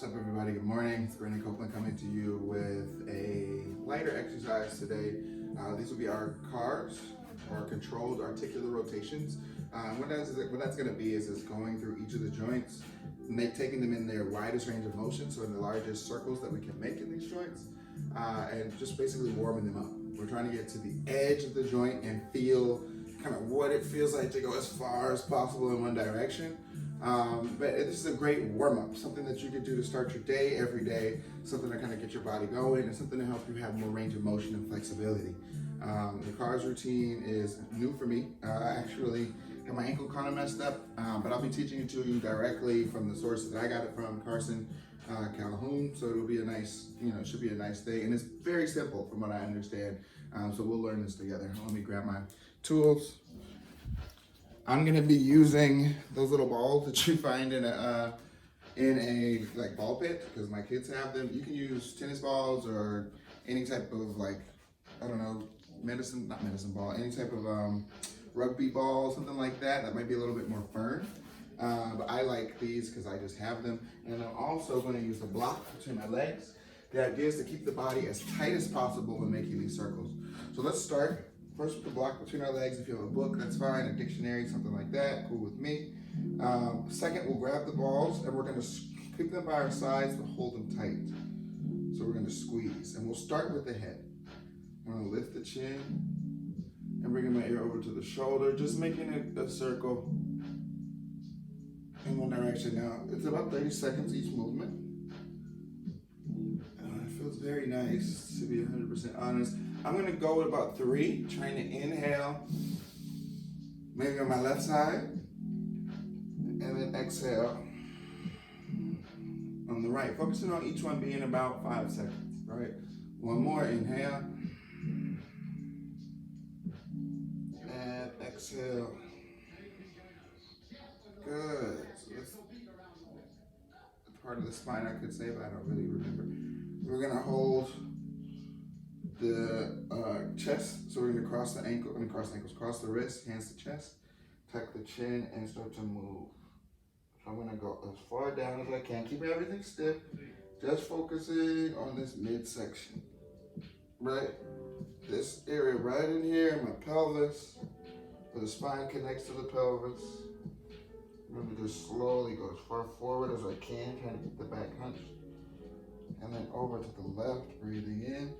What's up, everybody? Good morning. It's Brandon Copeland coming to you with a lighter exercise today. These will be our CARs, or controlled articular rotations. What that's going to be is going through each of the joints, taking them in their widest range of motion, so in the largest circles that we can make in these joints, and just basically warming them up. We're trying to get to the edge of the joint and feel kind of what it feels like to go as far as possible in one direction. But this is a great warm-up, something that you could do to start your day every day, something to kind of get your body going, and something to help you have more range of motion and flexibility. The CARs routine is new for me. I actually have my ankle kind of messed up, but I'll be teaching it to you directly from the source that I got it from, Carson Calhoun. So it'll be a nice, it should be a nice thing. And it's very simple from what I understand. So we'll learn this together. Let me grab my tools. I'm gonna be using those little balls that you find in a like ball pit, because my kids have them. You can use tennis balls or any type of, like, I don't know, not medicine ball, any type of rugby ball, something like that. That might be a little bit more firm. But I like these because I just have them. And I'm also going to use a block between my legs. The idea is to keep the body as tight as possible when making these circles. So let's start. First with the block between our legs. If you have a book, that's fine, a dictionary, something like that, cool with me. Second, we'll grab the balls and we're going to keep them by our sides but hold them tight. So we're going to squeeze, and we'll start with the head. I'm going to lift the chin and bringing my ear over to the shoulder, just making a circle in one direction. Now, it's about 30 seconds each movement. It feels very nice, to be 100% honest. I'm gonna go with about 3, trying to inhale, maybe on my left side, and then exhale on the right, focusing on each one being about 5 seconds, right? One more, inhale, and exhale. Good. So that's part of the spine I could say, but I don't really remember. We're gonna hold the chest, so we're gonna cross the cross the wrist, hands to chest, tuck the chin, and start to move. So I'm gonna go as far down as I can, keep everything stiff, just focusing on this midsection, right? This area right in here, my pelvis, where the spine connects to the pelvis. I'm gonna just slowly go as far forward as I can, trying to keep the back hunched. And then over to the left, breathing in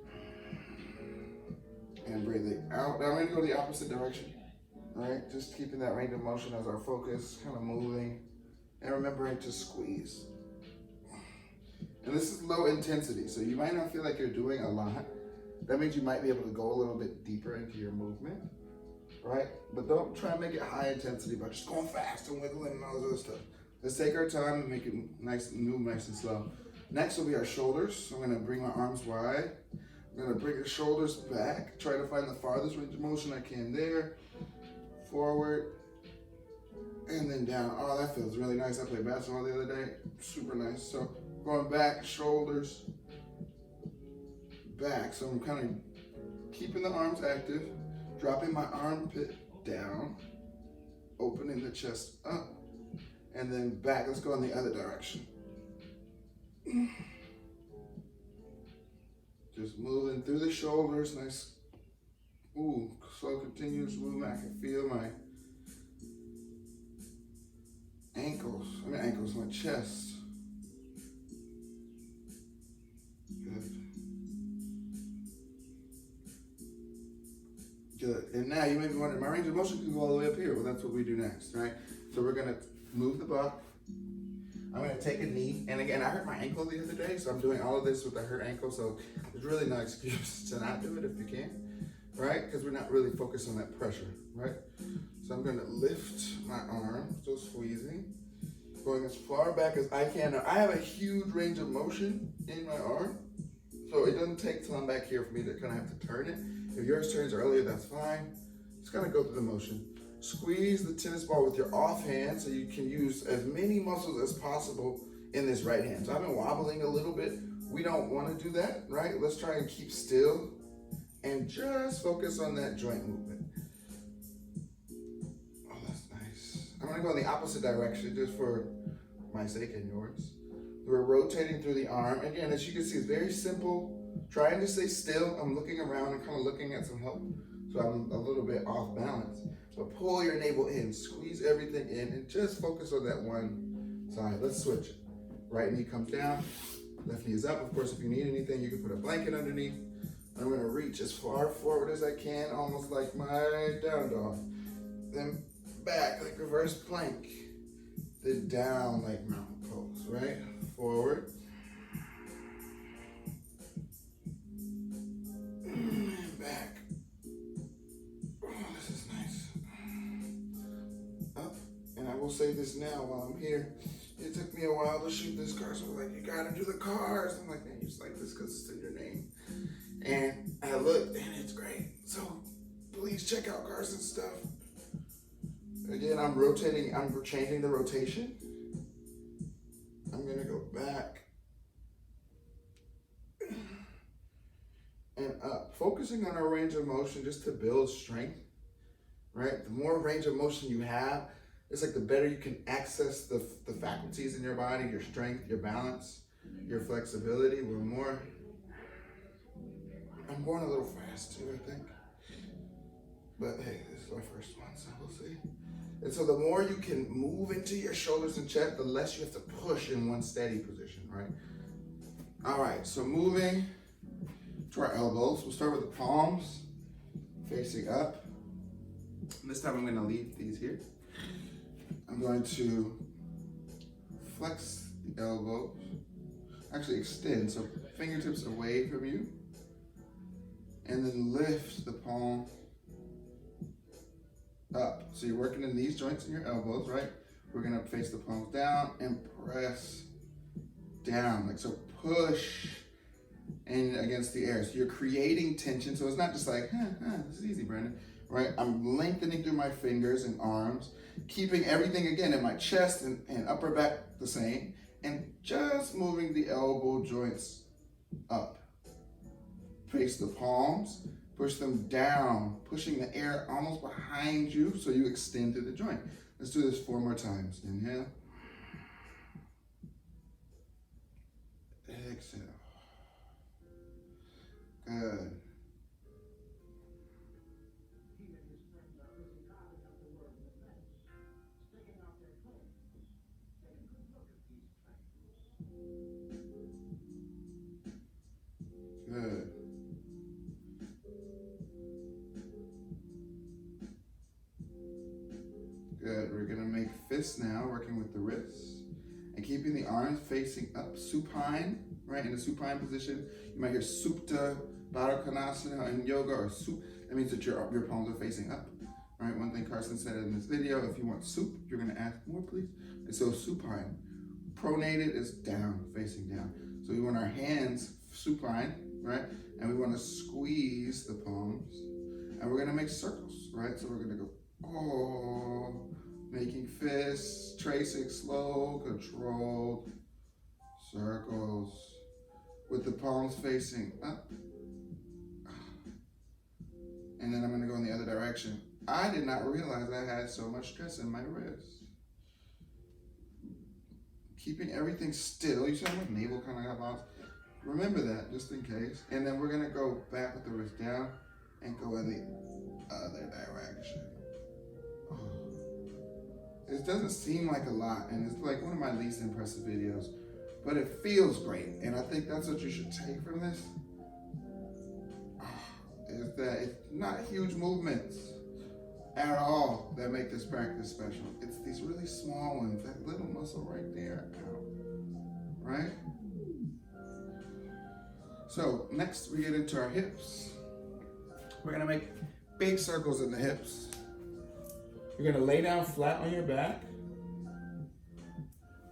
and breathing out. Now I'm gonna go the opposite direction, right? Just keeping that range of motion as our focus, kind of moving, and remembering to squeeze. And this is low intensity, so you might not feel like you're doing a lot. That means you might be able to go a little bit deeper into your movement, right? But don't try and make it high intensity by just going fast and wiggling and all this other stuff. Let's take our time and make it nice, move nice and slow. Next will be our shoulders. So I'm gonna bring my arms wide. I'm gonna bring the shoulders back. Try to find the farthest range of motion I can there. Forward, and then down. Oh, that feels really nice. I played basketball the other day. Super nice. So going back, shoulders, back. So I'm kind of keeping the arms active, dropping my armpit down, opening the chest up, and then back. Let's go in the other direction. Just moving through the shoulders, nice, slow continuous movement. I can feel my my chest. Good. And now you may be wondering, my range of motion can go all the way up here. Well, that's what we do next, right? So we're gonna move the block. I'm gonna take a knee, and again, I hurt my ankle the other day, so I'm doing all of this with a hurt ankle, so there's really no excuse to not do it if you can, right? Because we're not really focused on that pressure, right? So I'm gonna lift my arm, still squeezing, going as far back as I can. Now, I have a huge range of motion in my arm, so it doesn't take till I'm back here for me to kind of have to turn it. If yours turns earlier, that's fine. Just kind of go through the motion. Squeeze the tennis ball with your off hand so you can use as many muscles as possible in this right hand. So I've been wobbling a little bit. We don't want to do that, right? Let's try and keep still and just focus on that joint movement. Oh, that's nice. I'm gonna go in the opposite direction just for my sake and yours. We're rotating through the arm. Again, as you can see, it's very simple. Trying to stay still. I'm looking around and kind of looking at some help. So I'm a little bit off balance. But pull your navel in, squeeze everything in, and just focus on that one side. Let's switch. Right knee comes down, left knee is up. Of course, if you need anything, you can put a blanket underneath. I'm gonna reach as far forward as I can, almost like my down dog. Then back like reverse plank. Then down like mountain pose, right? Forward. And back. Oh, this is nice. Up. And I will say this now while I'm here. It took me a while to shoot this car, so I was like, you gotta do the cars. I'm like, man, you just like this because it's in your name. And I looked, and it's great. So please check out Carson's stuff. Again, I'm rotating, I'm changing the rotation. I'm gonna go back and up, focusing on our range of motion just to build strength, right? The more range of motion you have, it's like the better you can access the faculties in your body, your strength, your balance, your flexibility. I'm going a little fast too, I think. But hey, this is my first one, so we'll see. And so the more you can move into your shoulders and chest, the less you have to push in one steady position, right? All right, so moving to our elbows. We'll start with the palms facing up. And this time I'm gonna leave these here. I'm going to flex the elbows, actually extend, so fingertips away from you, and then lift the palm up. So you're working in these joints in your elbows, right? We're gonna face the palms down and press down, like so. Push in against the air. So you're creating tension. So it's not just like, this is easy, Brandon, right? I'm lengthening through my fingers and arms, keeping everything again in my chest and upper back the same, and just moving the elbow joints up. Face the palms, push them down, pushing the air almost behind you so you extend through the joint. Let's do this 4 more times. Inhale. Exhale. Good. Good. Good. We're going to make fists now, working with the wrists and keeping the arms facing up, supine, right? In a supine position. You might hear Supta Baddha Konasana in yoga, or sup. That means that your palms are facing up, right? One thing Carson said in this video, if you want soup, you're going to ask more, please. And so supine. Pronated is down, facing down. So we want our hands supine, right? And we want to squeeze the palms. And we're going to make circles, right? So we're going to go, oh, making fists, tracing slow, controlled circles with the palms facing up. And then I'm going to go in the other direction. I did not realize I had so much stress in my wrist. Keeping everything still. You see how my navel kind of got lost? Remember that, just in case. And then we're going to go back with the wrist down and go in the other direction. Oh. It doesn't seem like a lot, and it's like one of my least impressive videos, but it feels great. And I think that's what you should take from this. Is that it's not huge movements at all that make this practice special. It's these really small ones, that little muscle right there, right? So next we get into our hips. We're gonna make big circles in the hips. You're gonna lay down flat on your back.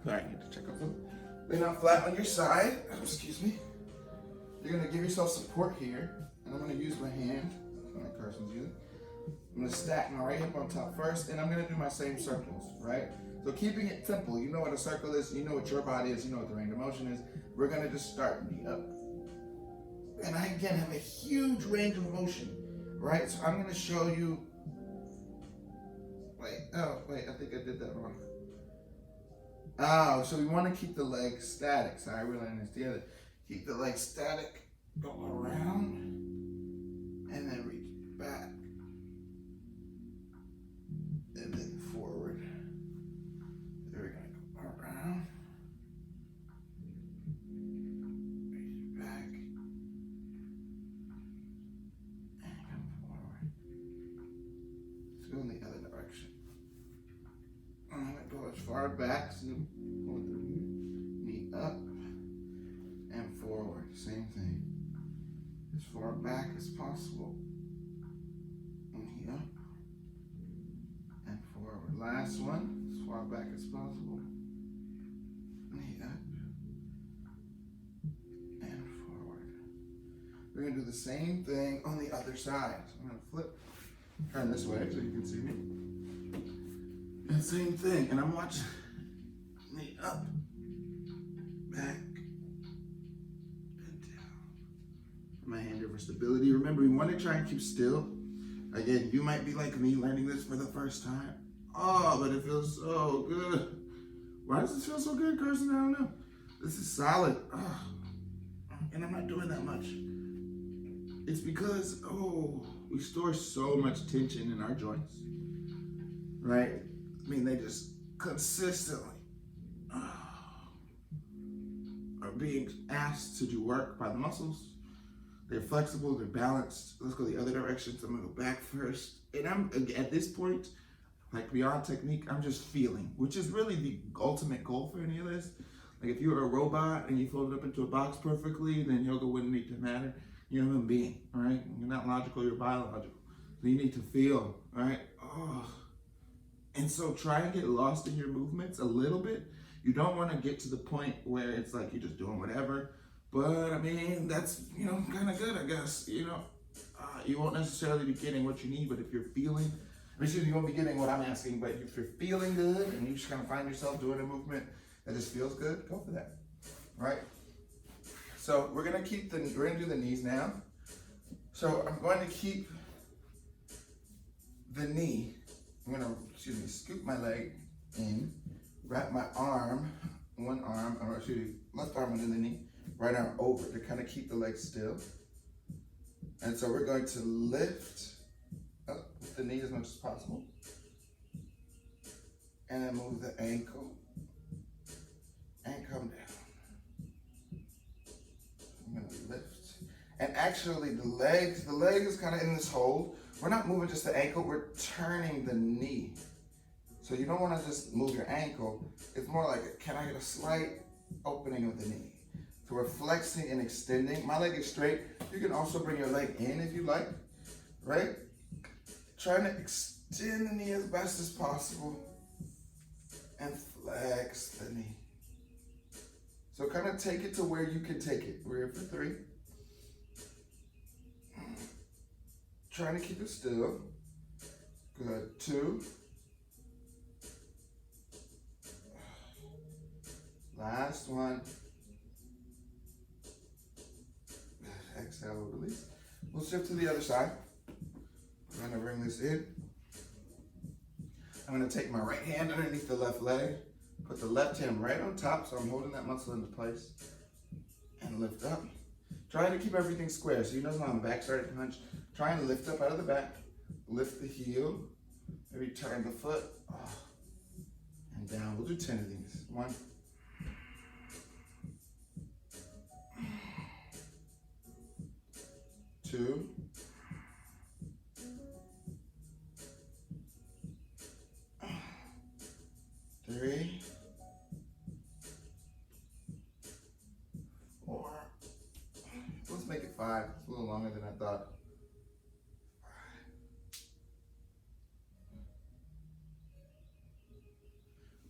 All right, I need to check on something. Lay down flat on your side, excuse me. You're gonna give yourself support here. And I'm gonna use my hand, like Carson's using. I'm gonna stack my right hip on top first, and I'm gonna do my same circles, right? So keeping it simple, you know what a circle is, you know what your body is, you know what the range of motion is. We're gonna just start knee up. And I, again, have a huge range of motion, right? So I'm gonna show you, I think I did that wrong. Oh, so we want to keep the legs static. Sorry, we're learning this together. Keep the legs static, go around, and then reach back, and then forward. There we're gonna go around, reach back, and come forward. Let's go in the other direction. I'm gonna go as far back, so hold the knee up and forward. Same thing. As far back as possible. Knee up and forward. Last one, as far back as possible. Knee up and forward. We're gonna do the same thing on the other side. So I'm gonna flip, turn this way so you can see me. And same thing, and I'm watching knee up, back, and down. My hand here for stability. Remember, we want to try and keep still. Again, you might be like me learning this for the first time. Oh, but it feels so good. Why does this feel so good, Carson? I don't know. This is solid. Oh, and I'm not doing that much. It's because, we store so much tension in our joints, right? I mean, they just consistently are being asked to do work by the muscles. They're flexible, they're balanced. Let's go the other direction. So I'm gonna go back first. And I'm, at this point, like beyond technique, I'm just feeling, which is really the ultimate goal for any of this. Like if you're a robot and you fold it up into a box perfectly, then yoga wouldn't need to matter. You're a human being, right? You're not logical, you're biological. So you need to feel, right? And so try and get lost in your movements a little bit. You don't want to get to the point where it's like you're just doing whatever. But I mean, that's, kind of good, I guess. You won't necessarily be getting what you need, but if you're feeling, you won't be getting what I'm asking, but if you're feeling good and you just kind of find yourself doing a movement that just feels good, go for that, right? So we're gonna do the knees now. So I'm going to keep the knee. I'm gonna, scoop my leg in, wrap my arm, left arm under the knee, right arm over to kind of keep the leg still. And so we're going to lift up with the knee as much as possible. And then move the ankle and come down. I'm gonna lift. And actually the leg is kind of in this hold. We're not moving just the ankle, we're turning the knee. So you don't want to just move your ankle. It's more like, can I get a slight opening of the knee? So we're flexing and extending. My leg is straight. You can also bring your leg in if you like, right? Trying to extend the knee as best as possible and flex the knee. So kind of take it to where you can take it. We're here for 3. Trying to keep it still. Good. 2. Last one. Exhale, release. We'll shift to the other side. I'm gonna bring this in. I'm gonna take my right hand underneath the left leg, put the left hand right on top so I'm holding that muscle into place, and lift up. Trying to keep everything square. So you notice my back started to hunch. Try and lift up out of the back, lift the heel, maybe turn the foot, and down. We'll do 10 of these. 1, 2, 3, 4. Let's make it 5. It's a little longer than I thought. 5.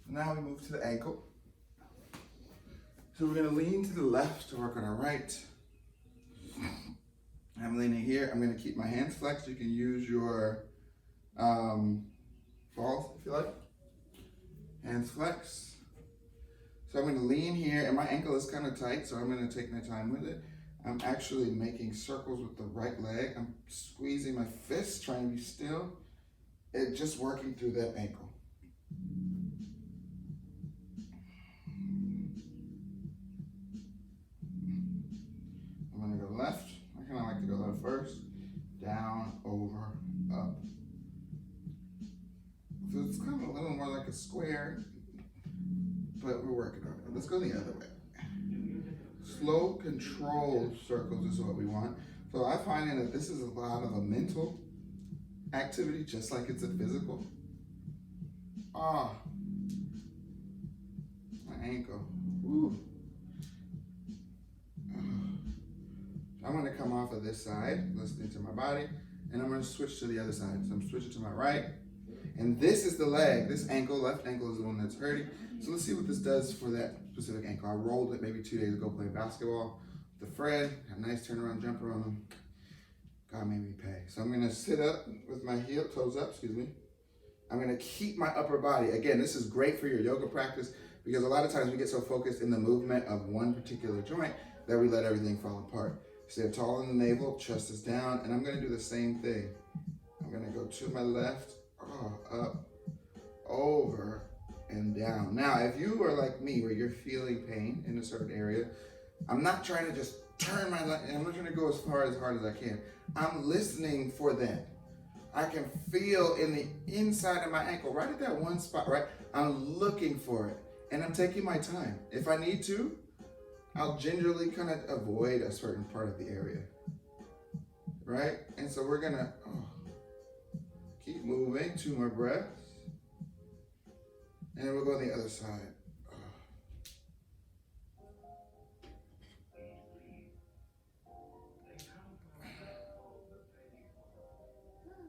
So now we move to the ankle. So we're going to lean to the left to work on our right. I'm leaning here. I'm going to keep my hands flexed. You can use your balls if you like. Hands flexed. So I'm going to lean here, and my ankle is kind of tight, so I'm going to take my time with it. I'm actually making circles with the right leg. I'm squeezing my fist, trying to be still, and just working through that ankle. Let's go the other way. Slow, controlled circles is what we want. So I'm finding that this is a lot of a mental activity, just like it's a physical. Ah, my ankle. Ooh. I'm gonna come off of this side, listening to my body, and I'm gonna switch to the other side. So I'm switching to my right, and this is the leg. This ankle, left ankle, is the one that's hurting. So let's see what this does for that specific ankle. I rolled it maybe 2 days ago playing basketball with a friend. Had a nice turnaround jumper on him. God made me pay. So I'm gonna sit up with my toes up, excuse me. I'm gonna keep my upper body. Again, this is great for your yoga practice because a lot of times we get so focused in the movement of one particular joint that we let everything fall apart. Stay tall in the navel, chest is down, and I'm gonna do the same thing. I'm gonna go to my left, up, over, and down. Now, if you are like me, where you're feeling pain in a certain area, I'm not trying to just turn my leg, I'm not trying to go as hard as I can. I'm listening for that. I can feel in the inside of my ankle, right at that one spot, right? I'm looking for it, and I'm taking my time. If I need to, I'll gingerly kind of avoid a certain part of the area, right? And so we're gonna keep moving, 2 more breaths, and then we'll go on the other side.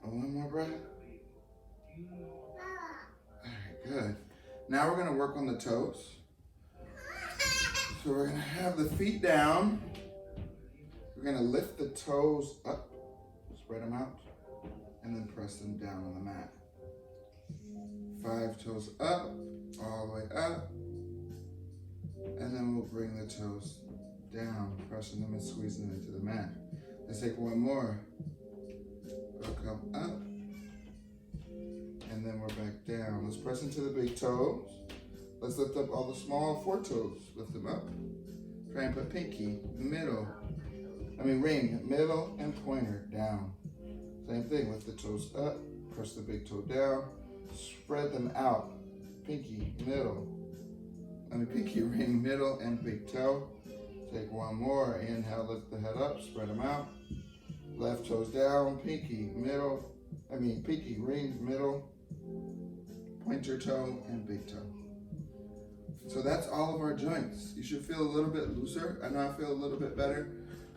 One more breath. All right, good. Now we're gonna work on the toes. So we're gonna have the feet down. We're gonna lift the toes up, spread them out, and then press them down on the mat. 5 toes up, all the way up. And then we'll bring the toes down, pressing them and squeezing them into the mat. Let's take one more. We'll come up, and then we're back down. Let's press into the big toes. Let's lift up all the small 4 toes. Lift them up. Try and put pinky, ring, middle, and pointer down. Same thing, lift the toes up, press the big toe down, spread them out. Pinky, ring, middle, and big toe. Take one more. Inhale, lift the head up, spread them out. Left toes down, pinky, ring, middle, pointer toe, and big toe. So that's all of our joints. You should feel a little bit looser. I know I feel a little bit better,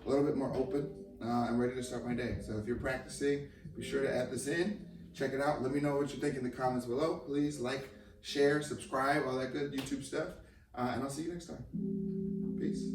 a little bit more open. I'm ready to start my day. So if you're practicing, be sure to add this in. Check it out. Let me know what you think in the comments below. Please like, share, subscribe, all that good YouTube stuff. And I'll see you next time. Peace.